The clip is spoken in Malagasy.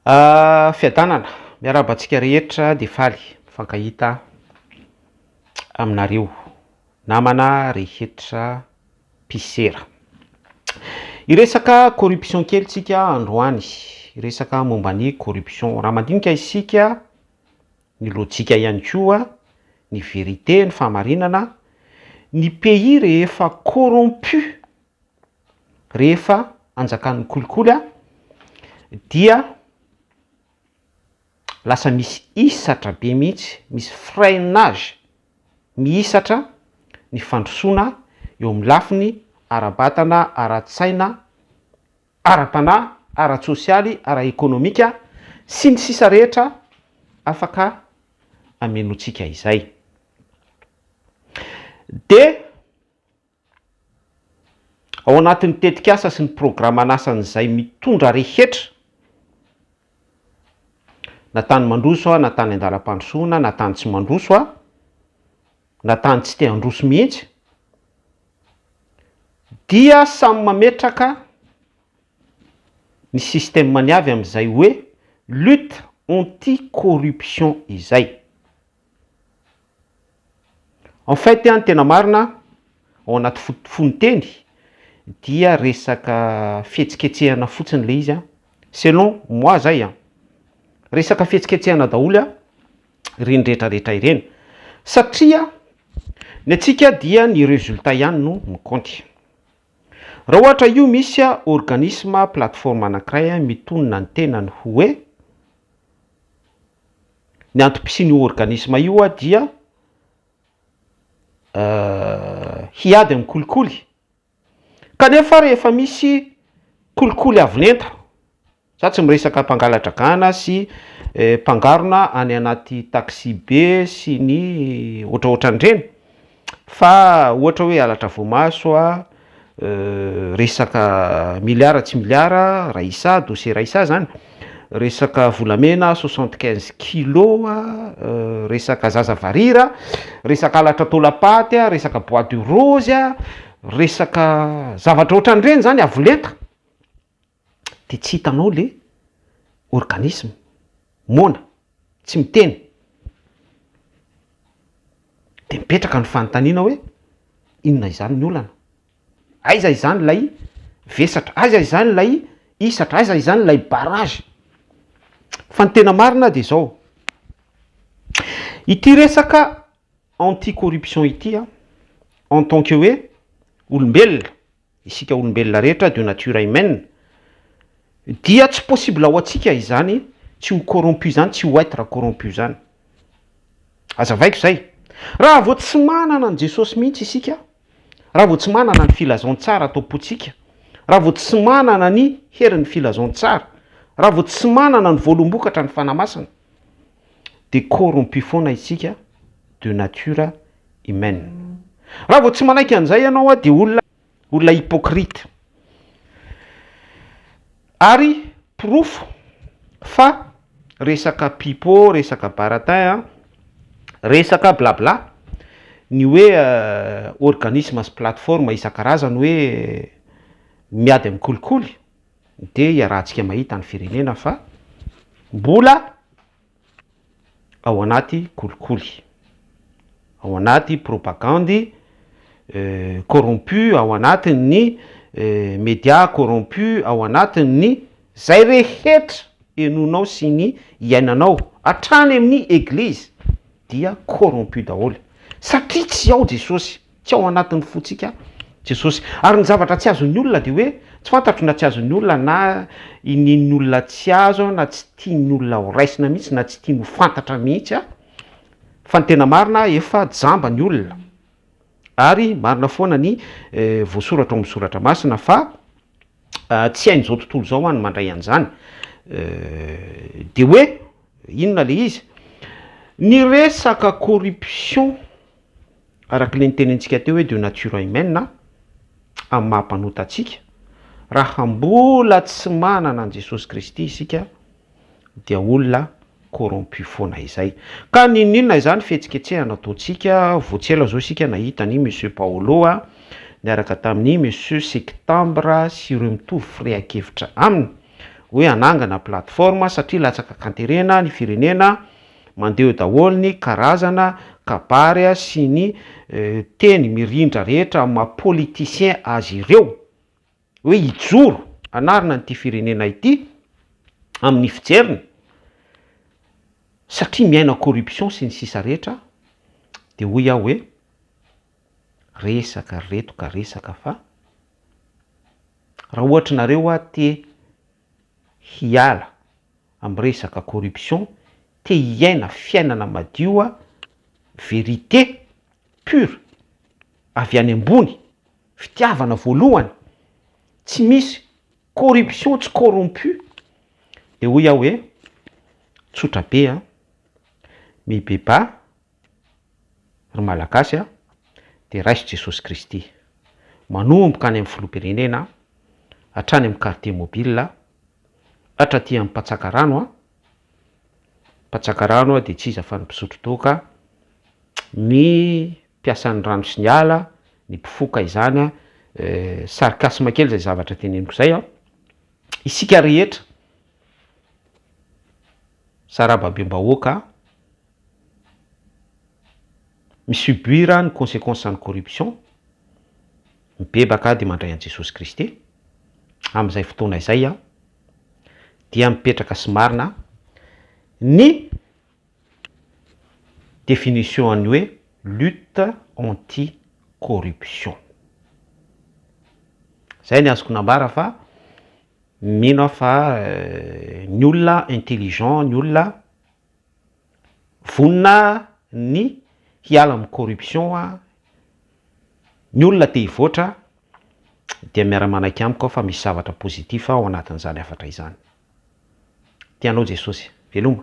Fiadanana, miarahaba antsika rehetra de faly mifankahita aminareo namana rehetra mpisera. Iresaka corruption kely tsika androany, iresaka momba ny corruption. Raha mandinika isika ny lojika ihany koa, ny vérité, ny fahamarinana, ny pays rehefa corrompu, rehefa anjakan'ny kolikoly dia lasa misy isatra be mihitsy, misy freinage mihisatra ny fandrosoana eo amin'ny lafiny ara-batana, ara-tsaina, ara-panahy, ara-tsosialy, ara-ekonomika sy ny sisa rehetra afaka amenotsika izay. De ao anatin'ny tetikasa sy ny programan'asan'izay mitondra rehetra, natany mandroso, natany andalam-pandrosoana, natany tsy mandroso, natany tsy te handroso mihitsy, dia samy mametraka ny système maniavy amin'izay hoe lutte anti-corruption izay. En fait, tena marina ao anaty foniteny dia resaka fihetsiketsehana fotsiny le izy selon moi zay resaka fihetsiketsehana daholo ireny rehetrarehetra ireny, satria ny atsika dia ny résultat ihany no mikaonty. Raha ohatra io misy organisme plateforme anankiray mitonona ny tenany hoe ny antom-pisian'io organisme io dia hiady amin'ny kolikoly, kanefa rehefa misy kolikoly avolenta, za tsy miresaka mpangalatra gana sy mpangarona any anaty taxi be sy ny ohatraohatran'ireny, fa ohatra hoe halatra voamaso resaka miliara tsy miliara raisa, dossier raisa zany, resaka volamena 75 kilo, resaka zaza varira, resaka halatra tolapaty, resaka bois de rose, resaka zavatra ohatran'ireny zany avolenta, de tsy hitanao le organisme mona, tsy miteny, de mipetraka ny fanontaniana hoe inona izany ny olana, aiza izany lay vesatra, aiza izany lay isatra, aiza izany lay barrage. Fa ny tena marina de zao, ity resaka anti-corruption ity en tant que hoe olombelona, isika olombelona rehetra de nature humaine, dia tsy possible ho atsika izany tsy ho corrompu zany, tsy ho être corrompu zany. Azavaiko zay, raha vao tsy manana an Jesosy mihitsy isika, raha vao tsy manana ny filazantsara atao potsika, raha vao tsy manana ny herin'ny filazantsara, raha vao tsy manana ny voalombokatra ny fanamasina, de corrompu foana isika de nature humaine. Raha vao tsy manaiky an'izay ianao de olona hypocrite. Ary proof fa resaka pipo, resaka baratin, resaka blabla, ny hoe organisme sy plateforme isan-karazany hoe miady amin'ny kolikoly, de iarahantsika mahita ny firenena fa mbola ao anaty kolikoly, ao anaty propagandy corrompu, ao anatin'ny média corrompu, ao anatin'ny zay rehetra enonao sy ny iainanao hatrany amin'ny eglize dia corrompu daholo, satria tsy ao Jesosy, tsy ao anatin'ny fotsika Jesosy. Ary ny zavatra tsy azon'ny olona de hoe tsy fantatro na tsy azon'ny olona na inin'ny olona tsy azo na tsy tian'ny olona ho raisina mihitsy na tsy tiany ho fantatra mihitsy fa ny tena marina efa jamba ny olona. Ary marina foana ny voasoratra ao amin'ny soratra masina fa tsy hain'izao tontolo zao ny mandray an'izany, de hoe inona le izy, ny resaka corruption araka le nitenentsika teo hoe de nature humaine amin'ny mahampanota atsika, raha mbola tsy manana an Jesosy Kristy isika dia olona corrompu foana izay. Ka ninona izany fihetsiketsehana ataontsika, voatsela zao isika nahita ny monsieur Paolo niaraka tamin'ny monsieur Septembre sy ireo mitovy frea-kevitra aminy hoe anangana plateforme satria latsaka kanterena ny firenena mandeha daholo ny karazana kabary sy ny teny mirindra rehetra mapoliticien azy ireo hoe ijoro anarina nyity firenena ity amin'ny fijeriny satria miaina corruption sy ny sisa rehetra de hoy aho hoe resaka retoka resaka fa raha ohatra nareo te hiala amin'ny resaka corruption te hiaina fiainana madio vérité pure avy any ambony fitiavana voalohany tsy misy corruption tsy corrompu de hoy aho hoe tsotra be mibeba ry malagasy de raiso Jesosy Kristy manomboka any amin'ny filoham-pirenena hatrany amin'ny quartier mobile hatraty amin'ny mpatsaka rano de tsy iza fa ny mpisotro toka ny mpiasan'ny rano sy ny ala ny mpifoka izany sarkasme kely zay zavatra teneniko zay isika rehetra sarababe-mbahoaka misubuira ny conséquence ny corruption mibebaka de mandray an Jesosy Kristy am'izay fotoana izay dia mipetraka sy marina ny définition any hoe lutte anti-corruption. Zay ny azoko nambara fa mino aho fa ny olona intelligent, ny olona vonina ny hiala amin'ny corruption ny olona te hivoatra dia miara-manaiky amiko fa misy zavatra positif ao anatin'izany afatra izany. Tianao Jesosy, veloma.